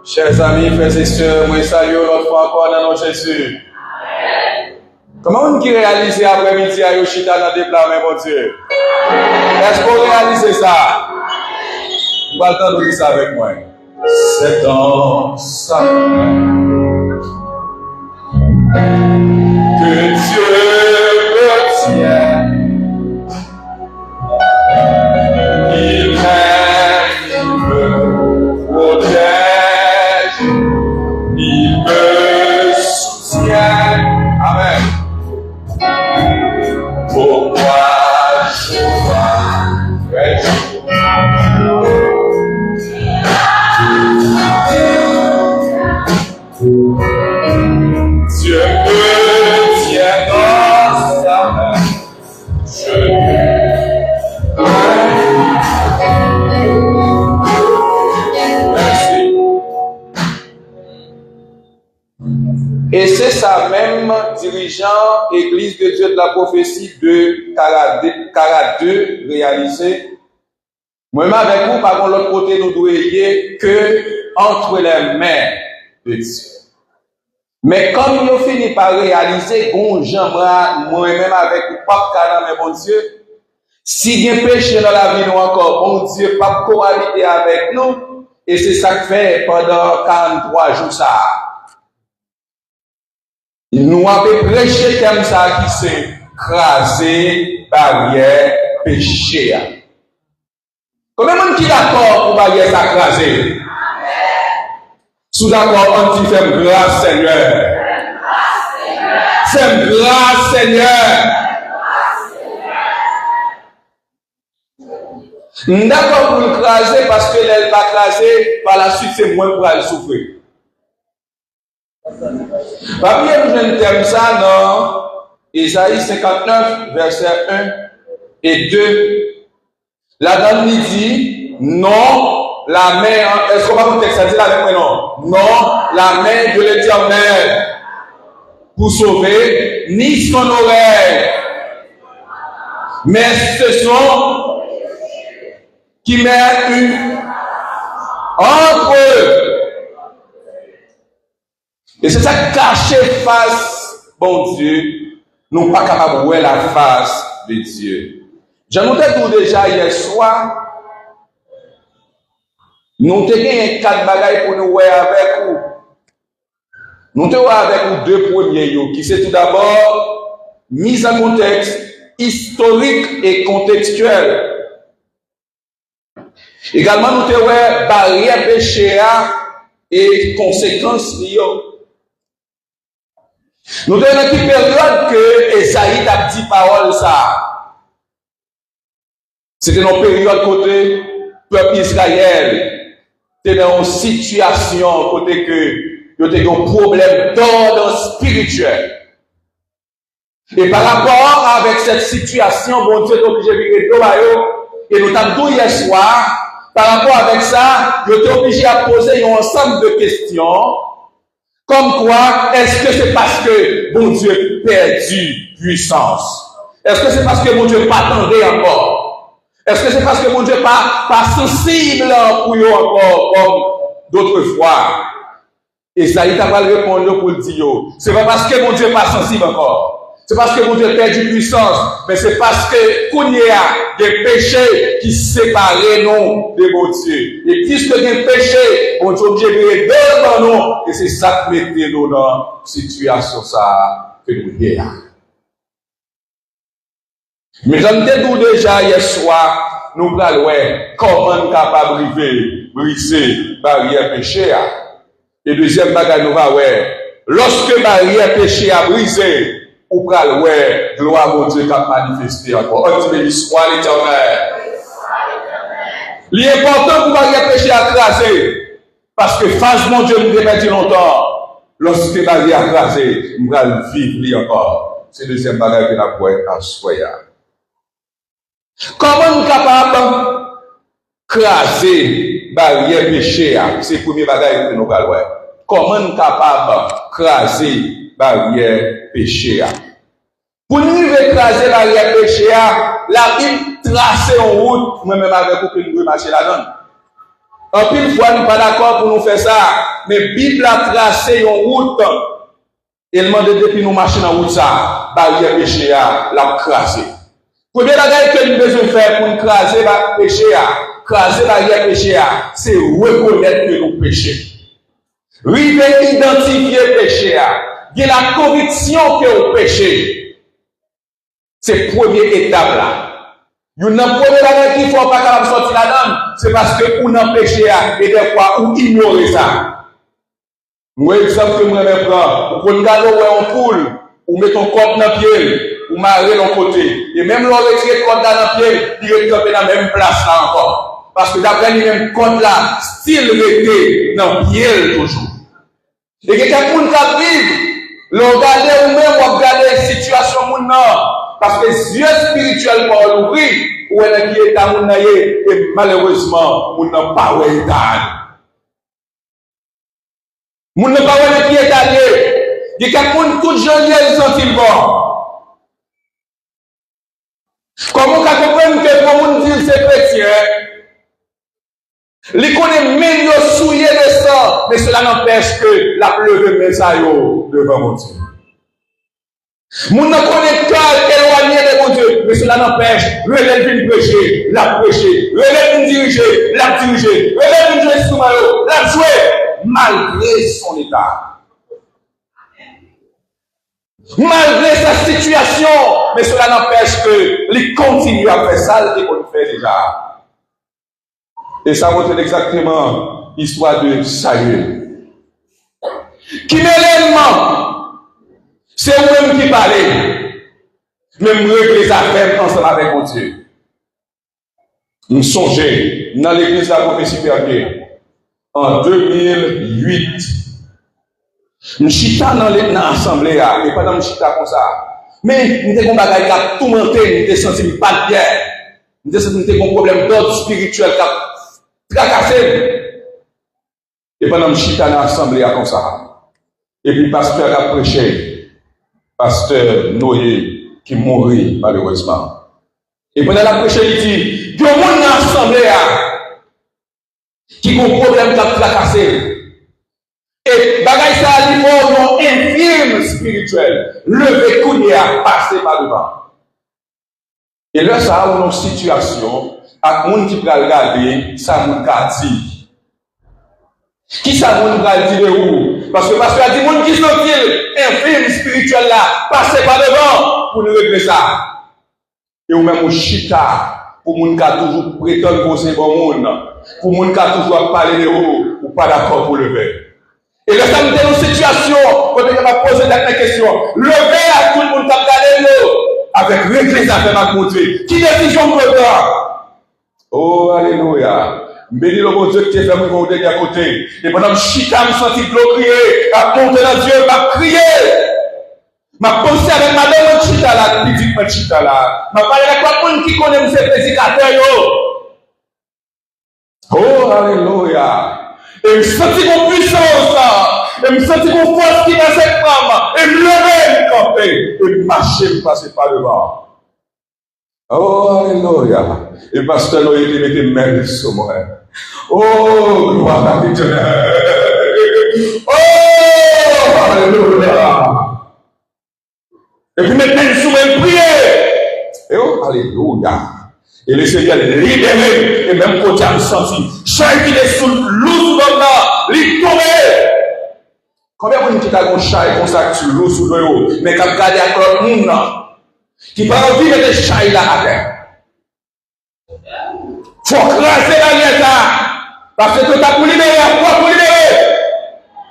Chers amis, frères et sœurs, moi salue l'autre fois encore dans notre Jésus. Comment on qui réalise après-midi à Yoshita dans le déplacement, mon Dieu? Est-ce qu'on réalise ça? Vous allez entendre dire ça avec moi. C'est dans ça que Dieu retient. Il m'aime, il me protège, il me soutient. Amen. Pourquoi je dois être Dieu me tient dans sa main. Je Merci. Et c'est ça même dirigeant Église de Dieu de la prophétie de Cara2 réalisé. Moi-même avec vous, par contre, l'autre côté, nous devons que entre les mains de Dieu. Mais comme nous finissons par réaliser, bon, j'aimerais moi-même avec le pape Canaan, mais bon Dieu, si il y a péché dans la vie, nous encore, bon Dieu, pas cohabiter avec nous, et c'est ça que fait pendant 43 jours ça. Nous avons prêché comme ça qui s'est crasé barrière péché. Combien de monde qui est d'accord pour barrière ça crasé? Sous d'accord, on dit fait grâce Seigneur. C'est grâce Seigneur. D'accord pour le craser parce que elle va craser, par la suite c'est moins pour elle souffrir. Pas bien que je ne t'aime ça dans Isaïe 59, verset 1 et 2. La dame lui dit, non, la main, est-ce qu'on va vous texter la même non? Non, la main de l'Éternel pour sauver, ni son oreille. Mais ce sont qui mettent une entre eux. Et c'est ça caché face, bon Dieu, nous pas capables de voir la face de Dieu. J'en ai dit déjà hier soir, nous avons 4 bagailles pour nous voir avec vous. Nous avons avec vous 2 premiers, qui c'est tout d'abord mise en contexte historique et contextuel. Également, nous avons barrière péché et conséquences liées. Nous avons une période que Esaïe a dit parole ça. C'était une période côté peuple Israël. C'était dans une situation côté que il y a un problème d'ordre spirituel. Et par rapport avec cette situation, bon Dieu est obligé de vivre et nous t'avons dit hier soir, par rapport avec ça, je suis obligé à poser un ensemble de questions. Comme quoi, est-ce que c'est parce que bon Dieu perdu puissance? Est-ce que c'est parce que mon Dieu pas attendait encore? Est-ce que c'est parce que mon Dieu pas sensible pour eux encore comme d'autres fois? Et ça, il t'a pas répondu pour le dire. C'est pas parce que mon Dieu pas sensible encore. C'est parce que mon Dieu perdu puissance. Mais c'est parce que qu'on y a des péchés qui séparent nous de mon Dieu. Et puisque des péchés, mon Dieu est obligé de devant nous. Et c'est ça qui met nous dans la situation ça que nous avons. Mais j'en ai dit déjà hier soir, nous allons voir comment nous sommes capables de briser barrière péché. Et deuxième bagage, nous allons voir, lorsque barrière péché a brisé, ou pral ouais, gloire mon Dieu qui a manifesté encore. On dit béni soit l'Éternel. L'important pour barrière péché à craser, parce que face mon Dieu nous répète longtemps, lorsque barrière a crasé, nous allons vivre encore. C'est le deuxième bagage que nous avons à soya. Comment nous sommes capables de craser barrière péché? C'est le premier bagage que nous allons voir. Comment nous sommes capables de craser barrière péché? Pour nous écraser barrière péché, la Bible trace en route, moi-même avec vous que nous devons marcher là-dedans. En pile fois, nous pas d'accord pour nous faire ça. Mais Bible a tracé une route. Et demande depuis nous marcher dans la route ça, barrière péché l'a crasé. Première chose que nous besoin faire pour nous craser péché craser barrière péché c'est reconnaître que nous péchons. River identifier péché il y a la conviction que nous péchons. C'est la première étape là. Une première chose qu'il faut pas capable sortir là-dedans, c'est parce que on a péché et des fois on ignore ça. Moi, exemple que moi je prends, ou pour garder un poule, ou mettre ton code dans le pied, ou marrer de côté. Et même l'on retire le code dans le pied, il est dans la même place là encore. Parce que d'après le même code là, style était dans le pied toujours. Et quelqu'un qui vivre, l'on regarde ou même on regarde la situation parce que les yeux spirituels pour l'ouvrir, ou elle qui est à mon et malheureusement, on n'a pas ouétal. Moun ne pas voir qui est allé. Il y a quelqu'un tout jeune ils sont ils bon. Comment on comprend que pour moun dire c'est chrétien, les connaît meilleur souillé de sang, mais cela n'empêche que la pleuve met ça devant mon Dieu. Moun ne connaît pas éloigné de mon Dieu, mais cela n'empêche relève une prêcher, la prêcher, relève une diriger, la diriger, relève une jouer sous la jouer. Malgré son état. Malgré sa situation, mais cela n'empêche que il continue à faire ça et qu'on fait déjà. Et ça montre exactement l'histoire de Saül. Qui l'élément, c'est vous-même qui parlez. Même régler les affaires ensemble avec mon Dieu. Nous songeons dans l'église de la prophétie perdue. En 2008, je suis dans l'assemblée, et pas dans le chita comme ça. Mais nous avons des bagages qui ont tout monté, nous avons senti pas de pierre. Nous avons senti un problème d'ordre spirituel qui a tracassé. Et pendant que je suis dans l'assemblée comme ça. Et puis le pasteur a prêché, pasteur Noé, qui mourit malheureusement. Et pendant la prêché, il dit, il y a un monde dans l'assemblée qui a un problème qui a tracassé. Et bagay ça li faut infirme spirituel. Levé kounya à passer par devant. Et là ça a une situation à moun qui va regarder ça moun ka dit. Qui ça moun ka dit de où? Parce que a dit moun qui sont infirme spirituel là, passer par devant pour nous régler ça. Et ou même au chita pour moun ka toujours prétendre que c'est bon monde. Pour moun ka toujours parler de où ou pas d'accord pour lever. Et là, ça nous donne une situation, quand on va poser la question, lever à tout le monde qui a gagné avec régler les affaires à côté. Qui décision pour le oh, alléluia. Béni le bon Dieu qui t'a fait mon dernier à côté. Et pendant que je suis là, je me sens crier, à monter dans Dieu, m'a crié. M'a pensé avec ma dame chita là, petite ma chita là. M'a parlé avec tout le monde qui connaît ces prédicateurs. Oh, alléluia. Et me sentis mon puissance, et me sentis mon force qui est dans cette femme, et me lever, me camper, et me marcher, me passer par devant. Oh, alléluia. Et pasteur Noé qui mettait main sur moi. Oh, gloire à Dieu. Oh, alléluia. Et puis maintenant, sous mes prières. Et oh, alléluia. Et le Seigneur libéré, et même côté à me sentir. Chaque qui est sous l'eau là, il tombe. Combien de gens qui ont un chat comme ça sur l'eau sous l'eau, mais qui ont gardé à l'autre monde, qui n'a pas envie de mettre chat là à terre. Il faut craser la liette parce que tout a pour libérer, pour libérer.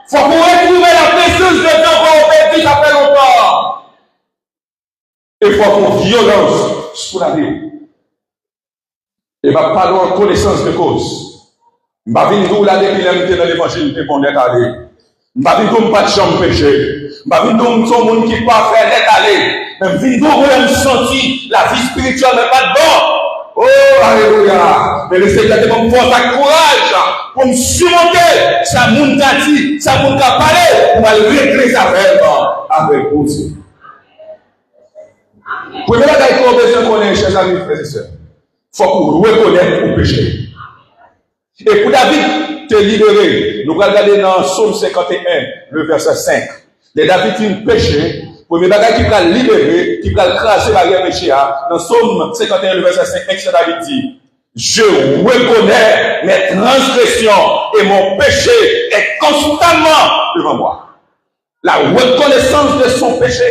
Il faut pour retrouver la présence de Dieu qu'on perdit ça fait longtemps. Il faut pour violence pour la vie. Et va pas en connaissance de cause. Je ne vais pas venir là depuis l'amitié dans l'évangile de bon d'être allé. Je ne vais pas venir pas de chambre péché. Je ne vais pas venir comme son monde qui peut faire d'être allé. Mais je vais venir sentir la vie spirituelle n'est pas de bon. Oh, alléluia. Mais le Seigneur te donne force et courage pour me surmonter. Ça monde a dit, ça monde a parlé. On va le régler ça avec vous. Première chose qu'on a besoin de connaître, chers amis, frères et sœurs. Il faut qu'on reconnaisse le péché. Et pour David te libérer, nous allons regarder dans Psaume 51, le verset 5. Les David qui péché, premier bagage qui va libérer, qui va craser la guerre péché, dans Psaume 51, le verset 5, David dit, je reconnais mes transgressions et mon péché est constamment devant moi. La reconnaissance de son péché.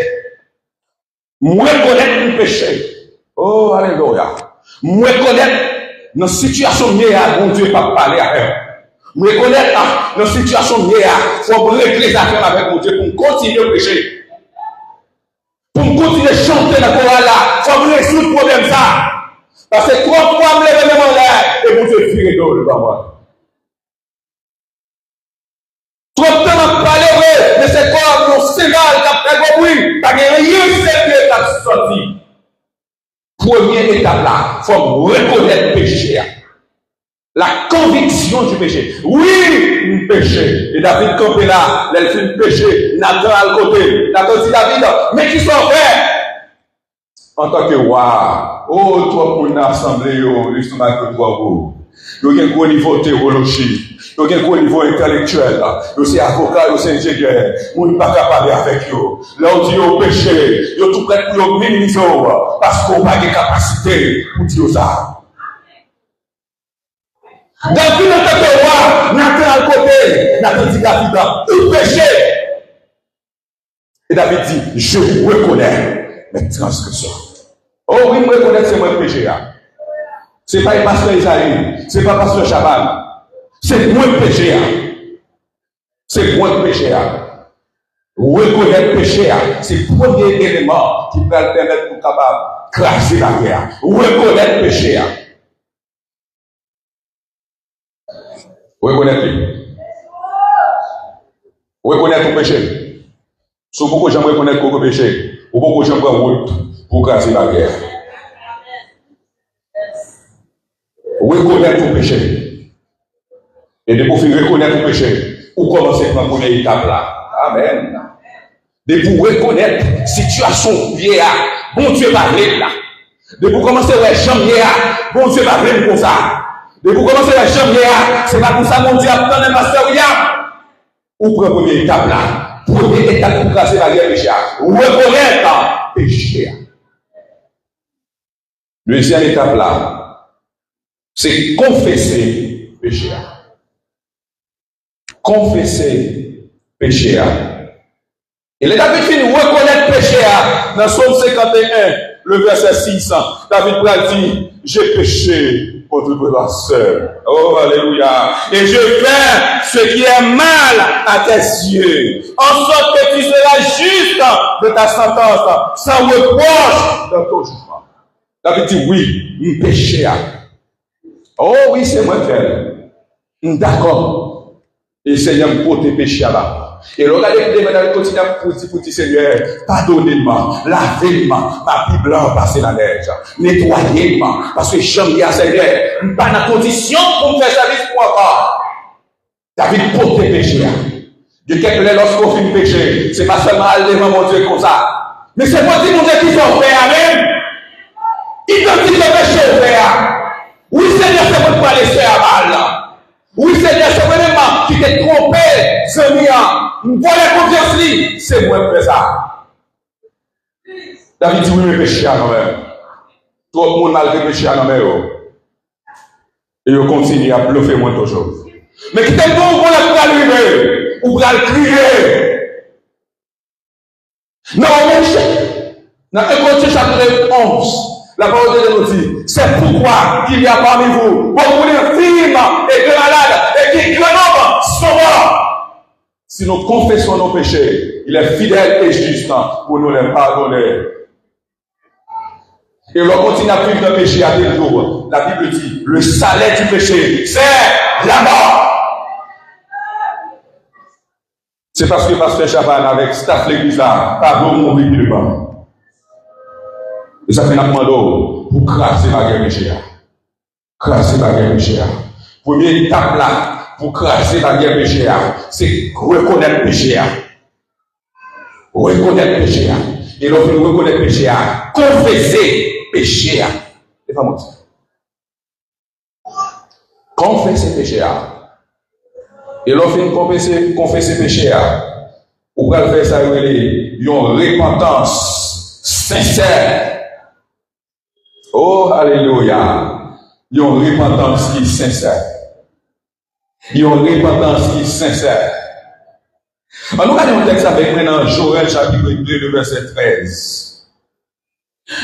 Reconnaître mon péché. Oh, alléluia. Reconnaître dans situation mieux, mon Dieu pas parler avec nous. Reconnaître dans situation mieux, il faut régler les affaires avec mon Dieu pour continuer à pécher. Pour continuer à chanter dans le chorale là, il faut résoudre le problème ça. Parce que 3 fois, me lever mes mains là, et mon Dieu vire d'eau devant moi. Trop de temps à parler, mais c'est quoi mon sénal qui a fait le bruit, t'as rien sérieux qui a sorti. Première étape là, il faut reconnaître le péché. La conviction du péché. Oui, péché. Et David campé là, il fait le péché, Nathan à côté. Nathan dit David, mais qui sont faits? En tant que roi, oh, toi, pour une assemblée, l'estomac de toi, vous. Il y a un gros niveau théologique, il y a un gros niveau intellectuel, il y a un avocat, il y a un ingénieur, on n'est pas capable avec eux. Là, on dit au péché, il y a tout prêt pour minimiser, parce qu'on n'a pas de capacité pour dire ça. David, en tant que roi, Nathan à côté, Nathan dit David, tout péché. Et David dit, je reconnais mes transgressions. Oh oui, je reconnais que c'est moi le péché. Ce n'est pas le pasteur Isaïe, ce n'est pas le pasteur Chaban. C'est moi le péché. C'est moi le péché. Reconnaître le péché, c'est le premier élément qui va permettre de capable de craser la guerre. Reconnaître le péché. Reconnaître. Reconnaître le péché. Si beaucoup de gens reconnaissent le péché, ou beaucoup de gens prennent route pour craser la guerre. Reconnaître le péché. Et de pour reconnaître le péché, ou commencer par la première étape là. Amen. De pour reconnaître la situation vieille, bon Dieu va venir là. De pour commencer à chambre bon Dieu va venir pour ça. De pour commencer à chambre c'est pas pour ça mon Dieu a besoin de pasteur William. Ou pour la première étape là. Première étape pour casser la guerre péché. Reconnaître le péché. Deuxième étape là, c'est confesser le péché. Confesser le péché. Et les David finit reconnaître le péché dans Psaume 51, le verset 6. David dit, j'ai péché contre toi seul. Oh, alléluia. Et je fais ce qui est mal à tes yeux, en sorte que tu seras juste de ta sentence, sans reproche dans ton jugement. David dit, oui, péché. Oh oui, c'est moi qui ai. D'accord. Et le Seigneur me porte péché là. Et le regardez, continue pour dire, Seigneur, pardonnez-moi, lavez-moi, ma Bible a passé la neige, nettoyez-moi, parce que j'aime bien, Seigneur, pas dans condition pour me faire service pour encore. David porte péché. De quelque part, lorsqu'on fait le péché, c'est pas seulement aller devant mon Dieu comme ça, mais c'est pas dire mon Dieu qu'ils ont fait, amen. Identifie le péché au frère. Oui, Seigneur, c'est pour ne pas laisser à mal. Oui, Seigneur, c'est vraiment qui t'est trompé, Seigneur. Voilà confiance, c'est moi qui fais ça. David dit, oui, mais péché à nous-mêmes. Tout le monde malgré péché à nous-mêmes. Et il continue à bluffer moi toujours. Mais qui t'est bon, on va arriver, ou va le crier. Non, dans 1 Corinthiens chapitre 11, la parole de Dieu nous dit, c'est pourquoi il y a parmi vous beaucoup d'infimes et de malades et qui craignent sont morts. Si nous confessons nos péchés, il est fidèle et juste pour nous les pardonner. Et l'on continue à vivre le péché à des jours. La Bible dit, le salaire du péché, c'est la mort. C'est parce que Pasteur Chaban avec staff l'église là, pardon mon régulièrement. Et ça fait un demande pour craser la guerre péché. Craser la guerre péché. Première étape là, pour craser la guerre péché, c'est reconnaître le péché. Reconnaître le péché. Et lorsque nous reconnaissons le péché, confesser le péché. Et pas mentir. confesser péché. Et lorsqu'on confesse péché, on va faire ça une repentance sincère. Oh, alléluia. Une repentance qui est sincère. Une repentance qui est sincère. On nous regarde un texte avec maintenant Joël chapitre 2, le verset 13.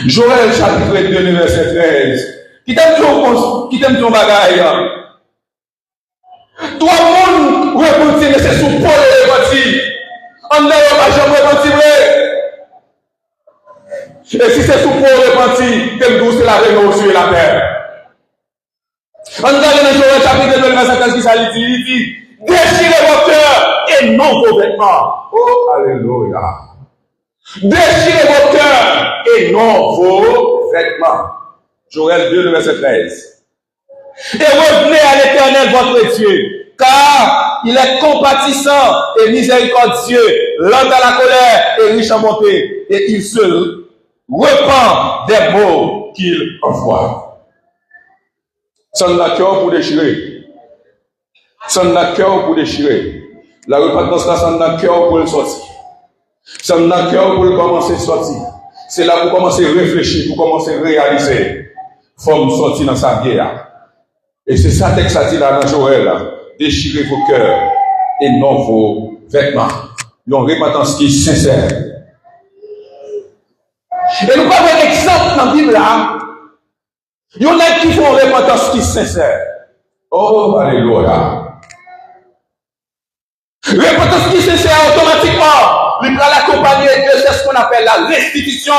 Joël chapitre 2, le verset 13. Qui t'aime ton bagaille? Toi, monde, repentir, mais c'est sous Paul repentir. On n'a pas jamais repentir. Et si c'est sous Paul repentir, t'aimes d'où c'est la réunion sur la terre. On regarde dans Joël chapitre 2, verset 13, qui ça dit, déchirez vos cœurs et non vos vêtements. Oh, alléluia. Déchirez vos cœurs et non vos vêtements. Joël 2, verset 13. Et revenez à l'Éternel votre Dieu, car il est compatissant et miséricordieux, lent à la colère et riche en bonté, et il se repent des maux qu'il envoie. Ça n'a cœur pour déchirer. Ça n'a cœur pour déchirer. La repentance là, ça n'a cœur pour le sortir. Ça n'a cœur pour le commencer à sortir. C'est là pour commencer à réfléchir, pour commencer à réaliser. Faut nous sortir dans sa vie. Et c'est ça texte a dit là dans Joël. Déchirez vos cœurs et non vos vêtements. Une repentance qui est sincère. Et nous avons un exemple dans la Bible là. Il y en a qui font une repentance qui est sincère. Oh, alléluia. Repentance qui est sincère automatiquement. Il va l'accompagner de ce qu'on appelle la restitution.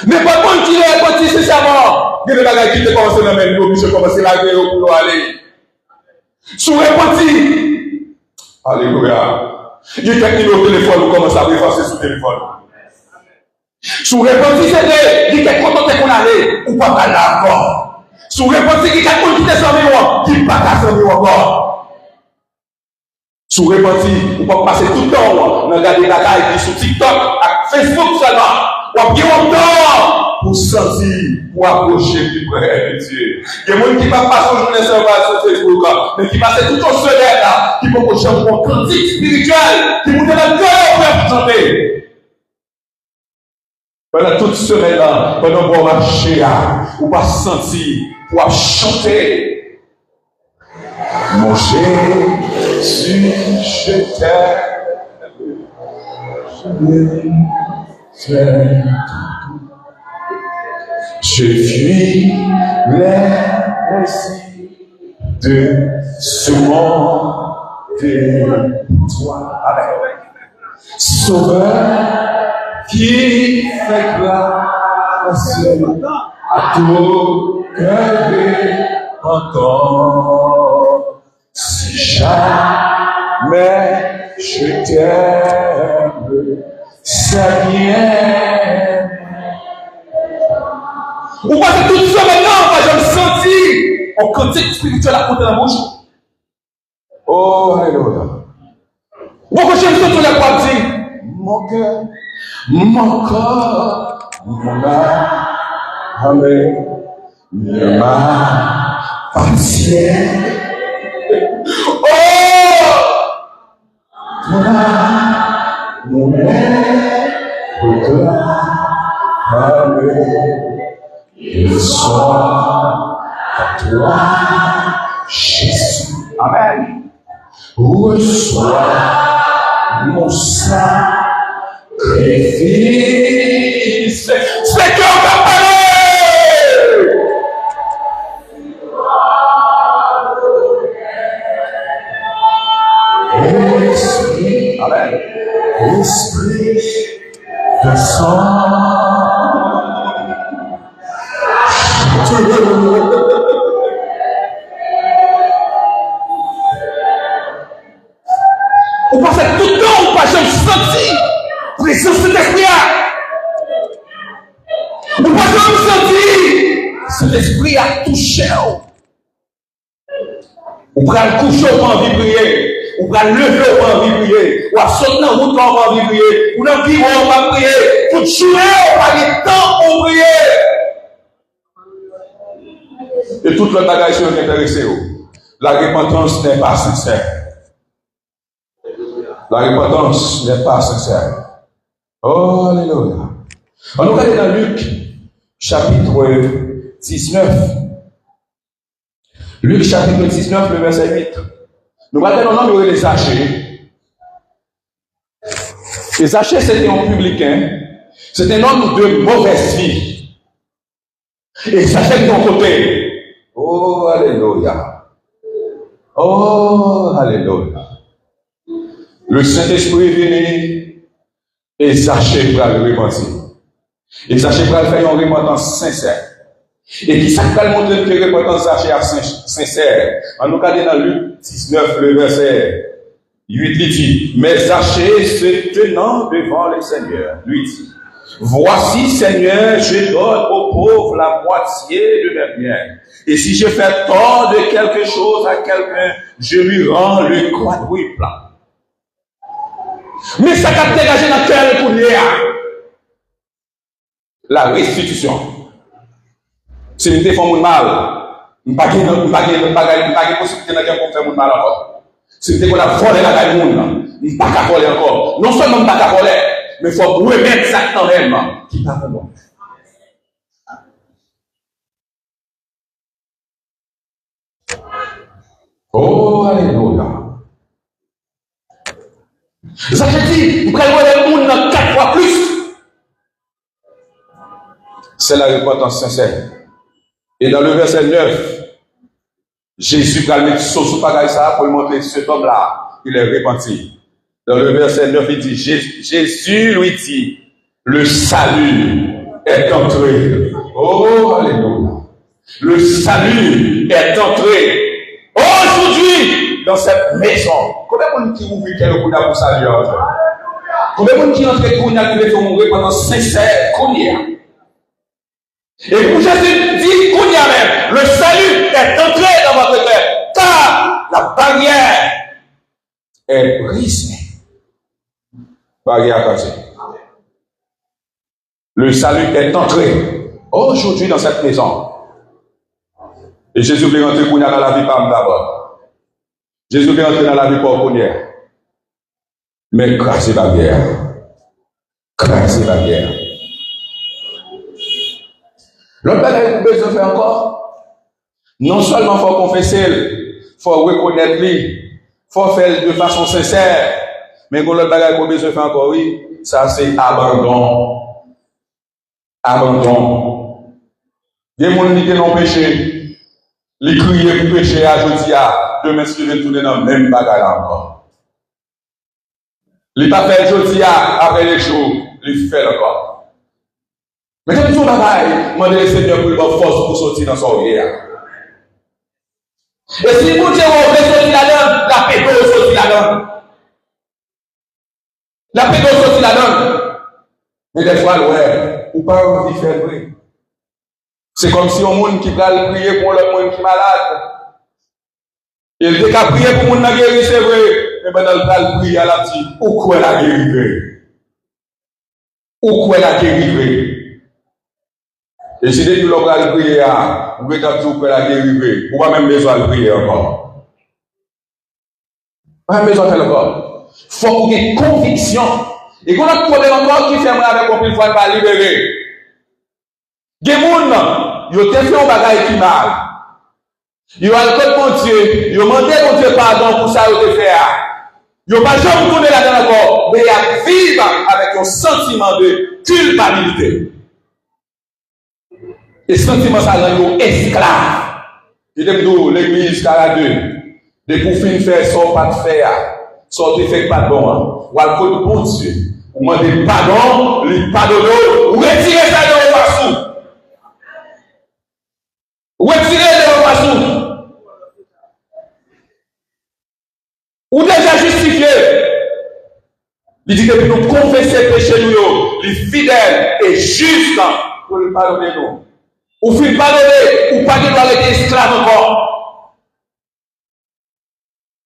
Mais pas bon qui est repenti sincèrement. Il y a des bagages qui te commencent à mettre l'eau, puis commencer à la guerre pour aller. Sous repenti. Alléluia. Il y a quelqu'un qui au téléphone, nous commence à effacer sur le téléphone. Sous repenti, c'est qu'il y a quelqu'un qu'on allait, ou pas là encore. Sous repenti, il y a quelqu'un qui t'est sans qui pas qu'à sans encore. Sous repenti, ou pas passer tout le temps, on regarde des bagages sur TikTok, Facebook seulement. Ou à bien longtemps pour sentir, pour approcher plus près de Dieu. Il y a des gens qui ne passent pas son journée sur Facebook, mais qui passent tout au soleil là, qui vont chercher un cantique spirituel, qui vous donnent le cœur pour chanter. Pendant toute semaine là, pendant qu'on marche là, ou pas sentir, pour chanter. Mon Jésus, je t'aime. Je fuis les récits de ce monde de toi. Amen. Sauveur qui fait grâce à tout cœur encore. Si jamais je t'aime, c'est bien. Ou pas que tout ça maintenant, moi je me sentis en cantique spirituel à côté de la bouche. Oh, alléluia. Pourquoi je me sens sur la partie? Mon cœur, mon corps, mon âme, amen, ma patience. Oh! Mon âme, mon être, amen. Il soit à toi, Jésus. Amen. Reçois mon sacrifice. C'est qu'on va parler. Esprit, amen. Esprit de sang. On passe tout le temps, on passe sentir présence de l'esprit. On passe sentir cet esprit a touché. On prend le coucher, on va vibrer. On prend le lever, on va vibrer. On va sauter dans la route, on va vibrer. On va vivre, on va prier. Toute journée, on va aller temps, on va prier. Et toute l'autre bagage qui est intéressé. La repentance n'est pas sincère. La repentance n'est pas sincère. Oh, alléluia. On nous regarde dans Luc, chapitre 19. Luc, chapitre 19, le verset 8. Nous regardons un homme, il est Zachée. Et Zachée, c'était un publicain. C'était un homme de mauvaise vie. Et Zachée de ton côté. Oh, alléluia. Oh, alléluia. Le Saint-Esprit est venu et Zachée va le repentir. Et Zachée va faire une repentance sincère. Et qui ça va montrer que la repentance Zachée est sincère. En nous regardant dans Luc 19, le verset 8, il dit, mais Zachée se tenant devant le Seigneur, lui dit, voici Seigneur, je donne aux pauvres la moitié de mes biens. Et si je fais tort de quelque chose à quelqu'un, je lui rends le quadruple. Mais ça va dégager dans le cœur pour la restitution. Si nous te faisons mal, nous n'avons pas possibilité de faire mal encore. Si nous avons volé la gagne, nous n'avons pas voler encore. Non seulement nous n'avons pas voler, mais il faut remettre ça dans réellement. Qui n'a pas bon. Oh, alléluia. Ça veut dire, nous prenons le monde 4 fois plus. C'est la repentance sincère. Et dans le verset 9, Jésus a mis son sous bagaille ça pour montrer cet homme-là, il est repenti. Dans le verset 9, il dit, Jésus lui dit, le salut est entré. Oh, alléluia. Le salut est entré aujourd'hui dans cette maison. Combien de monde qui ouvre quel coup pour saluer? Combien de monde qui entre pour nous faire pendant sincère Kounia? Et pour Jésus dit Kounia même, le salut est entré dans votre cœur, car la barrière est brisée. Barrière cassée. Le salut est entré aujourd'hui dans cette maison. Et Jésus veut rentrer Kounia dans la vie par d'abord. Jésus veut rentrer dans la vie par Kounia. Mais craser barrière. Craser barrière. L'autre bagage que besoin de faire encore, non seulement il faut confesser, il faut reconnaître lui, il faut faire de façon sincère, mais l'autre bagage que besoin de faire encore, oui, ça c'est abandon. Abandon. Il y a des gens qui ont péché, ils crient pour pécher à jeudi, demain si je vais tourner dans le même bagage encore. Il n'a pas fait jeudi après les jours, il fait encore. Mais quand tout bagaille, demandez le Seigneur pour lui avoir force pour sortir dans son vie. Et si vous dites, on veut sortir là-dedans, la paix doit sortir là-dedans. La paix doit sortir là-dedans. Mais des fois, ouais, ou pas envie de faire vrai. C'est comme si un monde qui va prier pour le monde qui est malade. Il dit qu'à prier pour le monde qui est guéri, c'est vrai. Mais pendant le temps, prier à la petite, où quoi la guérir? Où quoi la guérir? Et si depuis l'on va prier, vous pouvez toujours faire la guérison, ou pas même besoin de prier encore. Pas même besoin de faire encore. Il faut qu'il y ait une conviction. Et qu'on a un problème encore qui fait avec un peu de pas libérer. Des gens, ils ont fait un bagage qui mal. Ils ont encore mon Dieu, ils ont demandé mon Dieu pardon pour ça qu'ils ont fait. Ils n'ont pas jamais tourné là-dedans encore, mais ils vivent avec un sentiment de culpabilité. Et ce sentiment, ça rend esclave. Et depuis l'église, Caradeux, depuis pour finir faire ça, pas de faire, ça te fait pas bon, ou à cause de bon Dieu, ou demander pardon, lui pardonner, ou retirer ça de vos passous. Ou retirer de vos passous. Ou déjà justifié. Il dit que nous confesser péché nous, les fidèles et justes pour nous pardonner nous. Ou fin pardonner, ou pas de doit être esclave encore.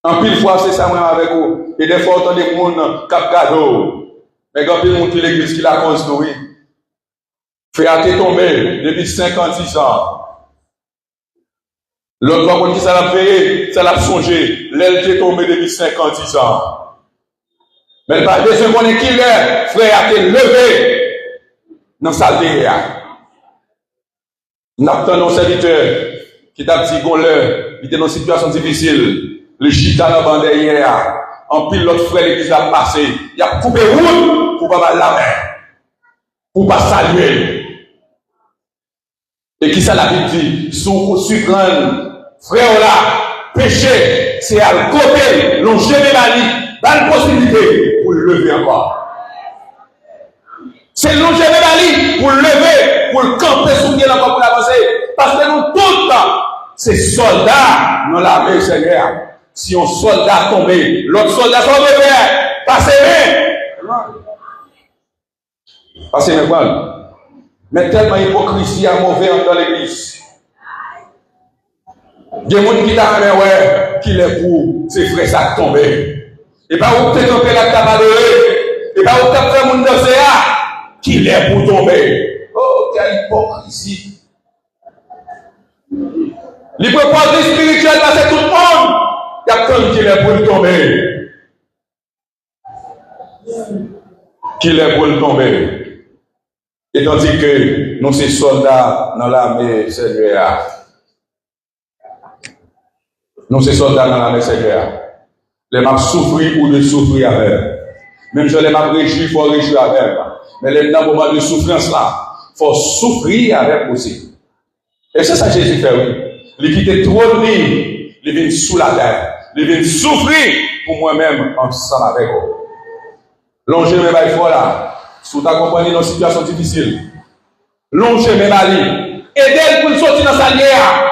En pile fois, c'est ça même avec vous. Et des fois, on entend des gens qui cadeau. Mais quand il y a des gens qui l'église qui l'a construit, fait à tomber depuis 56 ans. L'autre fois, qui ça l'a fait, ça l'a songé. L'aile est tombée depuis 50, 10 ans. Mais pas besoin qu'on ait qui l'est, frère, a été levé dans sa vie. Nous avons nos serviteurs qui t'a dit qu'on il était dans une situation difficile. Le chita dans la bande derrière. En pile, l'autre frère, l'église a passé. Il a coupé route pour pas la main. Pour pas saluer. Et qui ça l'a dit? Sous frère là, péché, c'est à le côté, longer les malices, dans la possibilité pour le lever encore. C'est longer les malices pour le lever, pour le camper sous pied encore pour l'avancer. Parce que nous, tout le temps, c'est soldats dans l'armée, Seigneur. Si un soldat tombe, l'autre soldat s'en levé, passez-le. Passez-le, quoi? Mais tellement hypocrisie à mauvais dans l'église. Il y a des gens qui t'ont ouais, qui est pour ses frères ça tomber. Et pas où t'es tombé là, t'as malheureux. Et pas où t'as fait mon danser là, qui est pour tomber. Oh, quelle hypocrisie. L'hypocrisie spirituelle, c'est tout le monde. Il y a quelqu'un qui est pour tomber. Qui est pour tomber. Et tandis que nous sommes soldats dans l'armée Seigneur. Nous sommes soldats dans l'armée Seigneur. Les m'a souffrir ou de souffrir avec. Même si les m'a réjouir, il faut réjouir avec. Mais les dans moment de souffrance là, il faut souffrir avec aussi. Et c'est ça que Jésus fait, oui. Il quitte trop de vie, il vient sous la terre. Il vient souffrir pour moi-même ensemble avec vous. Longer mes bails là. Si vous accompagnez dans une situation difficile, longer mes bails, aidez pour sortir dans sa lière.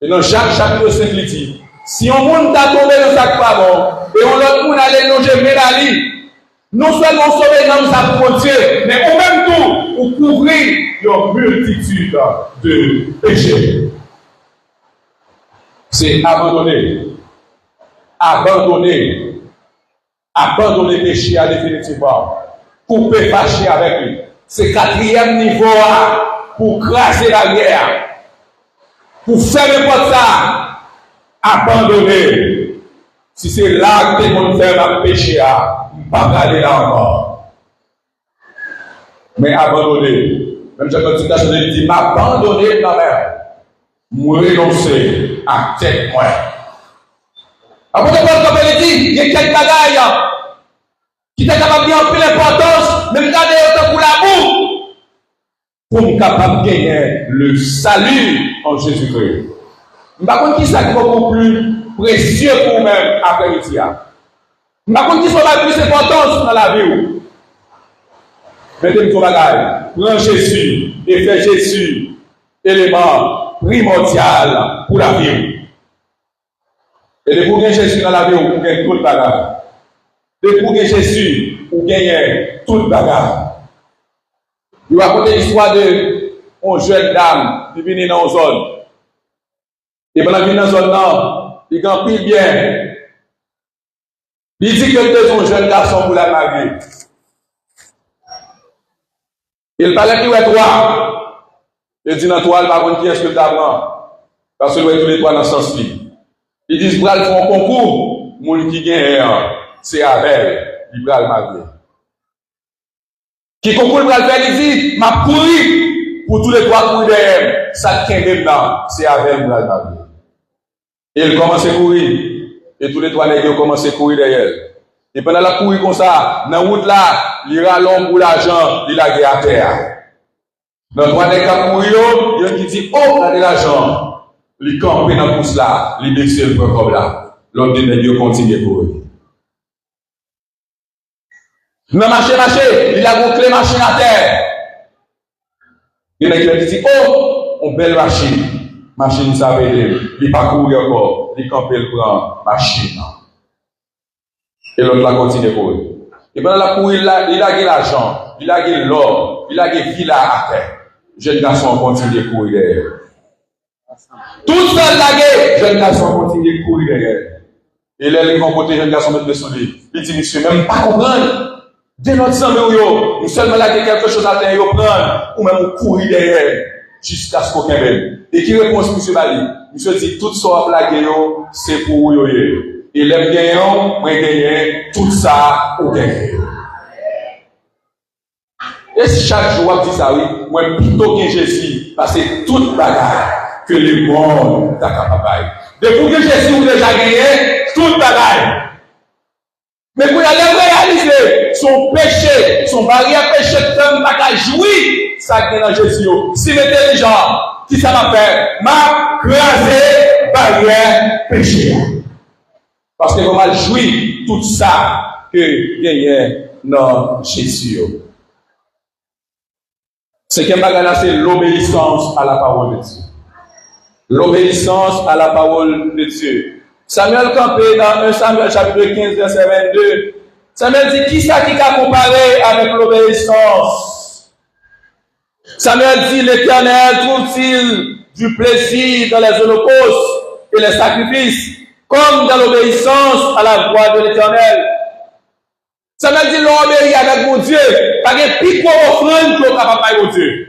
Et dans chaque chapitre 5, il dit, si on monde t'a tombé dans sa pas bon, et on l'autre monde aller longer mes bails, non seulement sauver dans sa frontière, mais au même temps, pour couvrir une multitude de péchés. C'est abandonner. Abandonner. Abandonner le péché à définitivement. Couper fâché avec lui. C'est quatrième niveau pour craser la guerre. Pour faire n'importe ça. Abandonner. Si c'est là que mon frère va pécher, pas regarder là encore. Mais abandonner. Même si je dis, m'abandonner quand même. Me renoncer à tête moi. Après, comme elle dit, il y a quelques bagailles qui sont capables de prendre l'importance, même garder autant pour l'amour, pour être capable de gagner le salut en Jésus-Christ. Par contre, qui est beaucoup plus précieux pour vous-même après midi. Par contre, qui soit plus d'importance dans la vie. Mettez-moi bagaille. Prends Jésus et fais Jésus élément primordial pour la vie. Et de pour gagner Jésus dans la vie, vous gagnez tout le bagage. De pour gagner Jésus, vous gagnez tout le bagage. Je vais raconter l'histoire de une jeune dame qui vient dans une zone. Et pendant qu'il vient dans une zone, il gagne plus bien. Il dit que deux sont jeunes garçons pour la marier. Il parlait plus de toi. Il dit dans toi, il va voir qui est-ce que tu apprends. Parce que nous tous les trois dans le sens libre. Ils disent, ils font un concours, moun qui gagne, c'est avec, ils vont le marier. Qui concours, il va le faire, il dit, m'a couru, pour tous les trois courir derrière, ça qui est dedans, c'est avec, il va le marier. Et il commence à courir, et tous les trois nègres commencent à courir derrière. Et pendant la courir comme ça, dans la route là, il rallonge pour l'argent, il a gagné à terre. Dans le droit des cas courir, il y a qui dit, oh, regardez l'argent. Les camper dans la course là, les baisser le point comme là. L'autre dit, Dieu continue pour eux. Mais marcher, il a bouclé machine à terre. Il y a qui dit, oh, une belle machine. Machine, ça veut dire, il pas courir encore, il camper le prend machine. Et l'autre là continue pour eux. Et pendant la cour, il a gagné l'argent, il a gagné l'or, il a gagné villa à terre. Jeune garçon continue de courir derrière. Tout seul lagué, jeune garçon continue de courir derrière. Et là, ils vont côté jeune garçon mettre le soleil. Il dit, monsieur, même pas comprendre. Dès notre sang, nous seulement lagué quelque chose à terre, prendre, ou même courir derrière. jusqu'à ce qu'on ait. Et qui répond, M. Bali? M. dit, tout ça à blaguer, c'est pour vous. Et l'aime gagnant, moi gagnant, tout ça, ou gagner. Et si chaque jour, on dit ça, oui, moi, plutôt que Jésus, parce que toute bagarre que le monde t'a capable. Depuis que Jésus vous déjà gagné, toute bagarre. Mais pour aller réaliser son péché, son barrière péché, comme pas jouir, ça qui est dans Jésus. Si mettez les gens, qui ça m'a fait? M'a crasé barrière péché. Parce que vous m'avez joui tout ça que gagne dans Jésus. Ce qui est bagage, c'est l'obéissance à la parole de Dieu. L'obéissance à la parole de Dieu. Samuel campé dans 1 Samuel chapitre 15, verset 22. Samuel dit, qui ça qui a comparé avec l'obéissance? Samuel dit, l'Éternel trouve-t-il du plaisir dans les holocaustes et les sacrifices, comme dans l'obéissance à la voix de l'Éternel? Samuel dit, l'obéir avec mon Dieu, parce que plus gros offrande que capable de Dieu.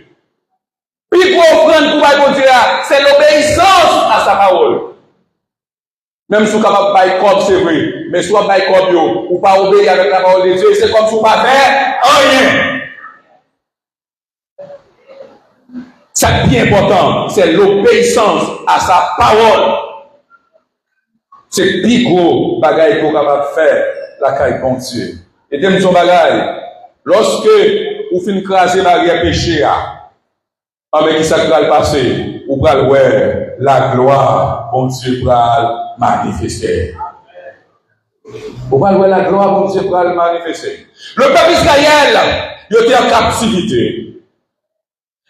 Plus gros offrande pour mon Dieu, c'est l'obéissance à sa parole. Même si vous êtes capable de faire comme c'est vrai, mais si vous faites comme ou pas obéir avec la parole de Dieu, c'est comme si vous ne faites rien. Ce qui est important, c'est l'obéissance à sa parole. C'est le plus gros bagage qu'on est capable de faire, la caille bon Dieu. Et deuxième son bagage, lorsque vous finissez de craser barrière péché, avec qui ça va passer, vous allez voir la gloire, bon Dieu, va manifester. Vous allez voir la gloire, bon Dieu, va manifester. Le peuple Israël, il était en captivité.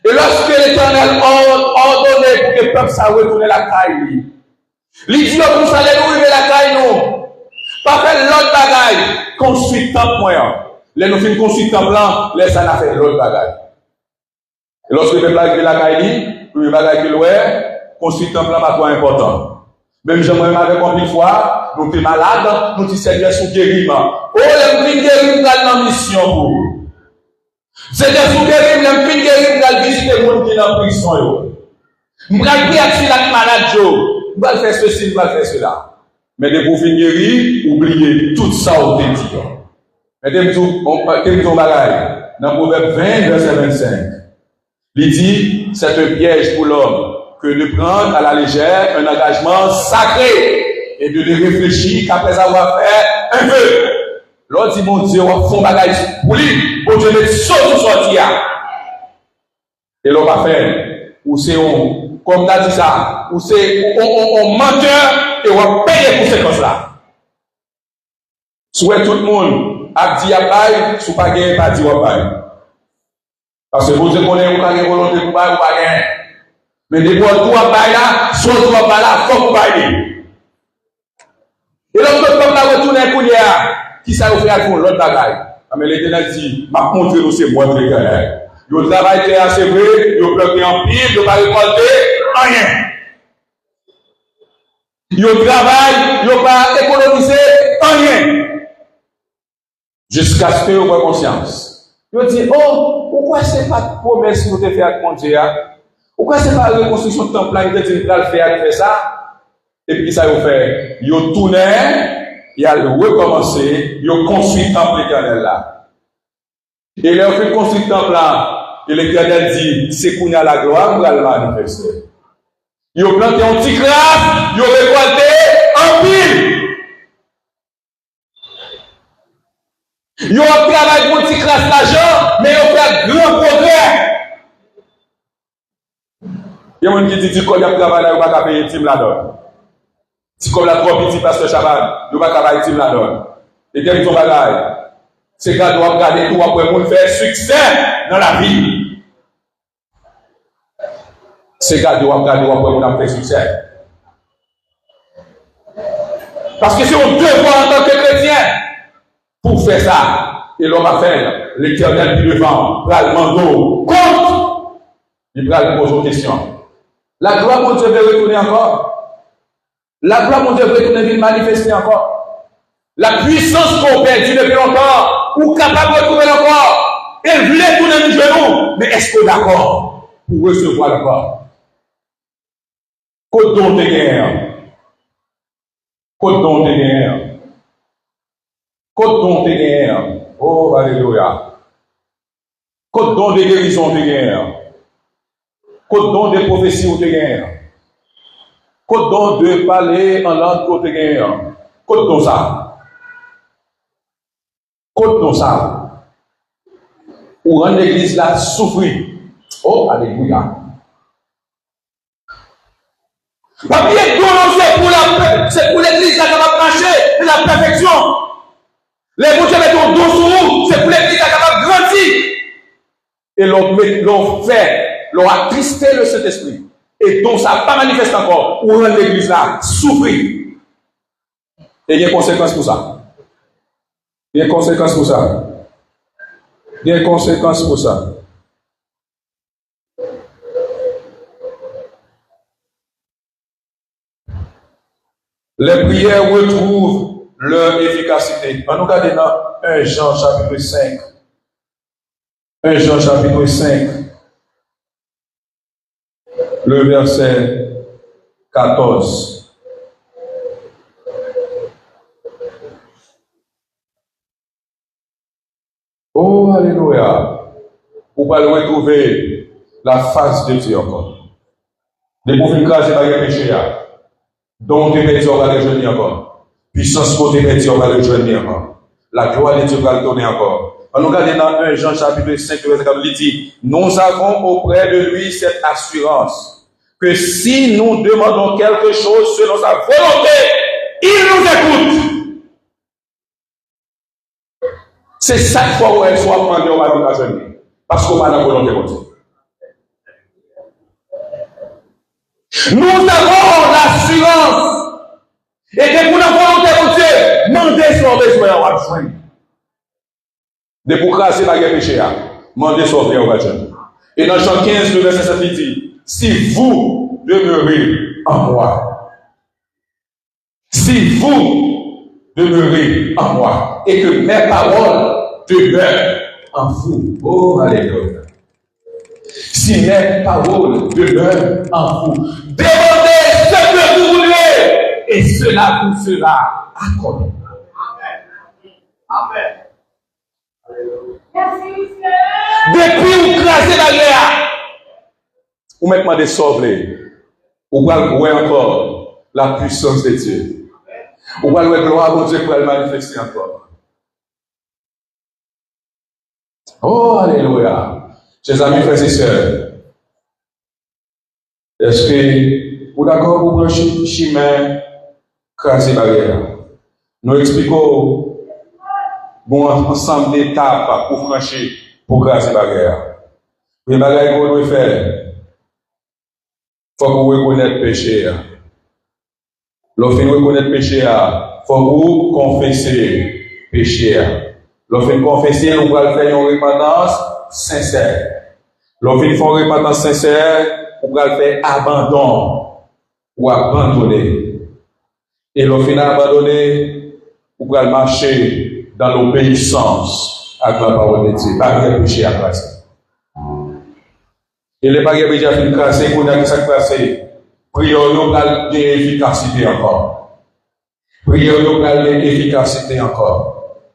Et lorsque l'Éternel a ordonné pour que le peuple s'en retourne la caille, il dit, vous allez nous arriver la caille, non. Pas faire l'autre bagaille, construire temple moyen. Les nous finissons construire temple là, laisse ça faire l'autre bagaille. Et lorsque le peuple arrive la caille, le bagaille que l'ouest, construire temple là, pas trop important. Même j'aimerais avec combien de fois, nous sommes malades, nous sommes seigneurs sous guérissement. Oh, les filles guérir dans la mission pour vous. C'est des sous guérir, les filles guérir dans visiter les gens qui sont en prison. Nous allons prier sur la malade, nous allons faire ceci, nous allons faire cela. Mais de pour finir guérir, oubliez tout ça au dit. Mais on bagaille. Dans Proverbe 20, verset 25. Il dit, c'est un piège pour l'homme que de prendre à la légère un engagement sacré et de ne réfléchir qu'après avoir fait un peu. L'autre dit, mon Dieu, on fait un bagage pour lui, pour Dieu mettre sauce sur sortir. Et l'on va faire, ou c'est on, comme tu as dit ça, ou c'est on menteur et on va payer pour ces choses-là. Souhaite tout le monde, a dit à paille, sous pas gagner, pas dit à paille. Parce que vous Dieu connaît, vous pas gagner volonté pour paille, vous pas gagner. Mais des fois, tout à paille là, soit tout à paille là, faut vous pailler. Et l'autre, comme la retourne à Kounia, qui ça vous fait à fond, l'autre bagaille. Mais l'Éternel dit, m'a montré nous c'est moi qui gagne. Yo travail qui assez vrai, yo bloqué en pile, yo pas récolté rien. Yo travail, yo pas économisé rien. Jusqu'à ce que vous ayez conscience. Yo dit, oh, pourquoi c'est pas de promesse que vous avez fait avec mon Dieu? Pourquoi c'est pas la reconstruction de temple là, vous avez fait ça? Et puis ça vous fait, yo tourné, il a recommencé, il a construit le temple éternel là. Et il a fait construire le temple là, et l'Éternel dit, c'est qu'on a la gloire, pour le manifester. Il a planté un petit craft, il a récolté en pile. Il a travaillé pour un petit craft l'argent, mais il a fait grand progrès. Il y a un qui dit, quand il a travaillé, il ne va pas payer team là-dedans. Si comme la trop petit pasteur Chaban, il ne va pas payer team là-dedans. Et quel est ton bagage? C'est quand on doit regarder tout après pour faire succès dans la vie. C'est quand on doit regarder après pour faire succès. Parce que c'est un devoir en tant que chrétien pour faire ça. Et l'homme va faire l'Éternel qui devant, va le mando, compte. Il va lui poser une question. La gloire, mon Dieu, veut retourner encore. La gloire, mon Dieu, veut retourner manifester encore. La puissance qu'on perd depuis longtemps, ou capable de trouver encore. Elle voulait tourner les genoux, mais est-ce que d'accord? pour recevoir le corps. Côte don de guerre. Côte don de guerre. Côte don de guerre. Oh, alléluia. Côte don de guérison de guerre. Côte don de prophétie de guerre. Côte don de parler en langue de guerre. Côte don ça. Côte don ça. Ou rendre l'église là souffrir. Oh, alléluia. Papier don, c'est pour l'église là qui va marcher, la perfection. Les bouches mettent un don sur vous, c'est pour l'église là qui va grandir. Et l'on fait, l'on a attristé le Saint-Esprit. Et donc ça n'a pas manifesté encore. Ou rendre l'église là souffrir. Et il y a des conséquences pour ça. Il y a des conséquences pour ça. Il y a des conséquences pour ça. Les prières retrouvent leur efficacité. On nous regarde dans 1 Jean chapitre 5. 1 Jean chapitre 5. Le verset 14. Oh, alléluia. Vous pouvez retrouver la face de Dieu encore. Les profils crasés par les péchés. Donc, les péchés, on va les jeûner encore. Puissance pour les péchés, on va les jeûner encore. La gloire de Dieu va le donner encore. On nous regarde dans 1 Jean chapitre 5, verset 14, il dit, nous avons auprès de lui cette assurance que si nous demandons quelque chose selon sa volonté, il nous écoute. C'est chaque fois où elle soit demandée, on va nous la jeûner. Parce qu'on va dans la volonté de Dieu. Nous avons l'assurance. Et que pour la volonté de Dieu, demandez son besoin, on va le joindre. De pour craser la guerre péché, demandez son besoin, on va le joindre. Et dans Jean 15, le verset 7, il dit, si vous demeurez en moi, si vous demeurez en moi, et que mes paroles demeurent en vous, oh, alléluia. Si mes paroles demeurent en vous, demandez ce que vous voulez, et cela vous sera accordé. Amen. Depuis vous crasez la guerre, vous mettez des sauver, vous allez voir encore la puissance de Dieu. Vous allez voir la gloire de Dieu pour le manifester encore. Oh, alléluia. Chers amis, frères et sœurs, est-ce que vous d'accord pour prendre chemin craser barrière? Nous expliquons bon ensemble d'étapes pour franchir pour craser barrière. Les bagages qu'on doit faire, il faut que vous reconnaissez le péché. Lorsque vous reconnaissez le péché, il faut que vous confessez le péché. Lorsque vous confessez, vous allez faire une repentance sincère. Lorsque vous faites une repentance sincère, vous allez faire abandon ou abandonner. Et lorsque vous abandonner, vous allez marcher dans l'obéissance à la parole de Dieu. Barrière péché à classer. Et les barrières péché à classer, vous avez ça classé. Prière locale d'efficacité encore. Prière locale d'efficacité encore.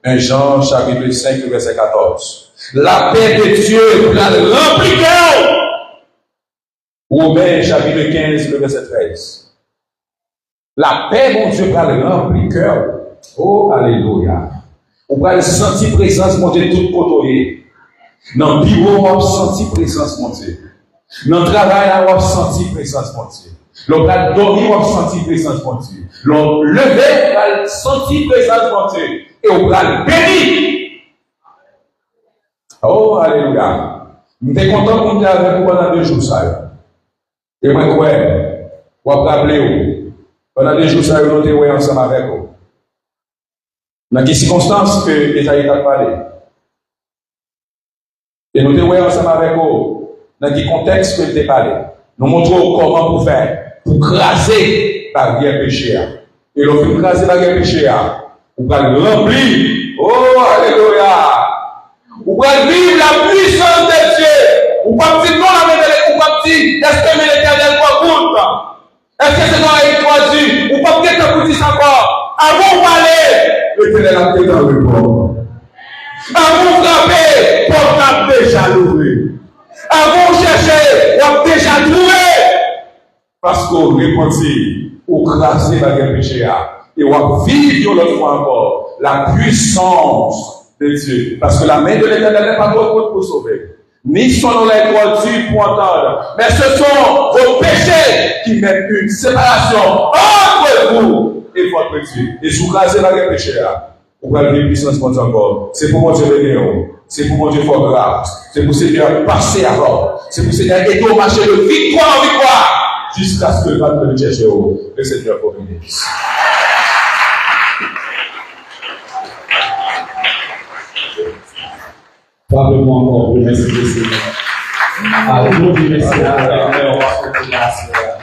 1 Jean chapitre 5, verset 14. La paix de Dieu la remplit. Romains chapitre 15, verset 13. La paix, mon Dieu, va le remplir cœur. Oh, alléluia. On va sentir présence, mon Dieu, tout côté. Dans le bureau, on va sentir présence, mon Dieu. Dans le travail, on va sentir présence, mon Dieu. L'on va dormir, on va sentir présence, mon Dieu. L'on lever, on va sentir présence, mon Dieu. Et on va bénir. Oh, alléluia. Je suis content qu'on ait avec vous pendant 2 jours, ça. Et moi, quoi, on va rappeler vous. Pendant 2 jours, ça, nous sommes ensemble avec vous. Dans quelles circonstances que l'État a parlé. Et nous sommes ensemble avec vous. Dans quel contexte que l'État a parlé. Nous montrons comment pour faire. Pour craser la barrière péché. Et lorsque vous crasez la barrière péché, vous allez remplir. Oh, alléluia. Vous allez vivre la puissance de Dieu. Vous allez vivre non, vous Est-ce que c'est dans l'étoile ou pas peut-être pour dire ça encore? Avant de parler, l'Éternel a été dans le corps. Avant de frapper, porte a déjà l'ouvert. Avant de chercher, on a déjà trouvé. Parce qu'on répondit, ou crasé par le péché, et on va vivre l'autre fois encore la puissance de Dieu. Parce que la main de l'Éternel n'est pas trop pour sauver. Ni sont les droits pour entendre. Mais ce sont vos péchés qui mettent une séparation entre vous et votre Dieu. Et si vous crasez par le péché, vous allez vivre puissance contre encore. C'est pour mon Dieu venir. C'est pour mon Dieu fort grâce. C'est pour Seigneur passer avant. C'est pour Seigneur aider au marché de victoire en victoire. Jusqu'à ce que le Père de chercher le Seigneur pour venir. Parle-moi encore, merci Seigneur. Allons, merci à